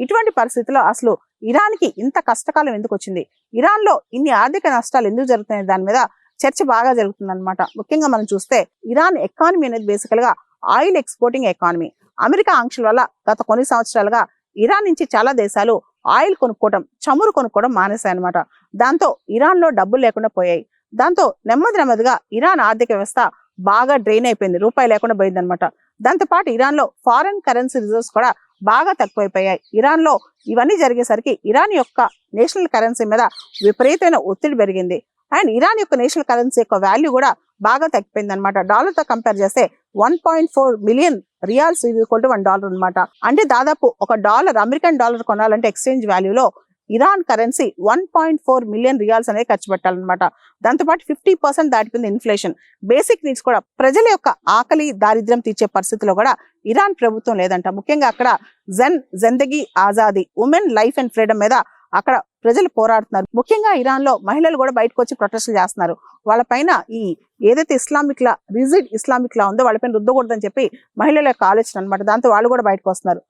ఇటువంటి పరిస్థితుల్లో అసలు ఇరాన్కి ఇంత కష్టకాలం ఎందుకు వచ్చింది, ఇరాన్లో ఇన్ని ఆర్థిక నష్టాలు ఎందుకు జరుగుతున్నాయి దాని మీద చర్చ బాగా జరుగుతుందన్నమాట. ముఖ్యంగా మనం చూస్తే ఇరాన్ ఎకానమీ అనేది బేసికల్ గా ఆయిల్ ఎక్స్పోర్టింగ్ ఎకానమీ. అమెరికా ఆంక్షల వల్ల గత కొన్ని సంవత్సరాలుగా ఇరాన్ నుంచి చాలా దేశాలు ఆయిల్ కొనుక్కోవడం, చమురు కొనుక్కోవడం మానేశాయి అనమాట. దాంతో ఇరాన్ లో డబ్బులు లేకుండా పోయాయి. దాంతో నెమ్మదిగా ఇరాన్ ఆర్థిక వ్యవస్థ బాగా డ్రైన్ అయిపోయింది, రూపాయి లేకుండా పోయింది అనమాట. దాంతో పాటు ఇరాన్ లో ఫారెన్ కరెన్సీ రిజర్వ్స్ కూడా బాగా తక్కువైపోయాయి. ఇరాన్ లో ఇవన్నీ జరిగేసరికి ఇరాన్ యొక్క నేషనల్ కరెన్సీ మీద విపరీతమైన ఒత్తిడి పెరిగింది. అండ్ ఇరాన్ యొక్క నేషనల్ కరెన్సీ యొక్క వాల్యూ కూడా బాగా తగ్గిపోయింది అనమాట. డాలర్ తో కంపేర్ చేస్తే 1.4 మిలియన్ రియాల్స్ ఈక్వల్ టు $1 అనమాట. అంటే దాదాపు $1 అమెరికన్ డాలర్ కొనాలంటే ఎక్స్చేంజ్ వాల్యూలో ఇరాన్ కరెన్సీ 1.4 మిలియన్ రియాల్స్ అనేది ఖర్చు పెట్టాలన్నమాట. దాంతోపాటు 50% దాటిపోయింది ఇన్ఫ్లేషన్. బేసిక్ నీడ్స్ కూడా, ప్రజల యొక్క ఆకలి దారిద్ర్యం తీర్చే పరిస్థితిలో కూడా ఇరాన్ ప్రభుత్వం లేదంట. ముఖ్యంగా అక్కడ జిందగీ Azadi, women life and freedom మీద అక్కడ ప్రజలు పోరాడుతున్నారు. ముఖ్యంగా ఇరాన్ లో మహిళలు కూడా బయటకు వచ్చి ప్రొటెస్టులు చేస్తున్నారు. వాళ్ళపైన ఈ ఏదైతే రిజిడ్ ఇస్లామిక్ లా ఉందో వాళ్ళపైన రుద్దకూడదని చెప్పి మహిళల యొక్క ఆలోచన అనమాట. దాంతో వాళ్ళు కూడా బయటకు వస్తున్నారు.